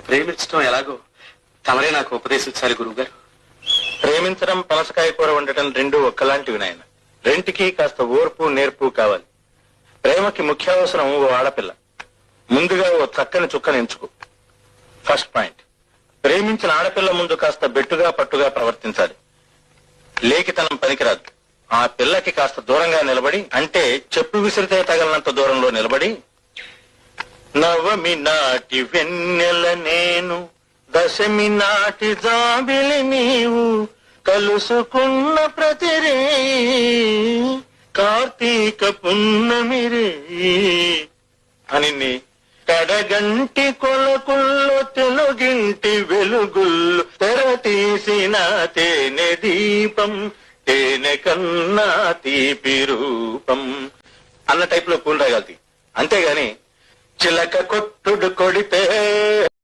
ప్రేమించడం ఎలాగో తమరే నాకు ఉపదేశించాలి గురువుగారు. ప్రేమించడం పనసకాయ కూర వండటం రెండూ ఒక్కలాంటివి నాయన. రెంటికి కాస్త ఓర్పు నేర్పు కావాలి. ప్రేమకి ముఖ్య అవసరం ఓ ఆడపిల్ల. ముందుగా ఓ చక్కని చుక్కని ఎంచుకో. ఫస్ట్ పాయింట్, ప్రేమించిన ఆడపిల్ల ముందు కాస్త బెట్టుగా పట్టుగా ప్రవర్తించాలి. లేఖితనం పనికిరాదు. ఆ పిల్లకి కాస్త దూరంగా నిలబడి, అంటే చెప్పు విసిరితే తగలనంత దూరంలో నిలబడి, నవమి నాటి వెన్నెల నేను, దశమి నాటి జాబిలి నీవు, కలుసుకున్న ప్రతిరే కార్తీక పున్నమిరే అని కడగంటి కొలకుల్లో తెలుగింటి వెలుగుల్లో తెర తీసిన తేనె దీపం, తేనె కన్నా తీపి రూపం అన్న టైప్ లో కూల్ రాయగలది. అంతేగాని చిలక కొట్టుడు కొడితే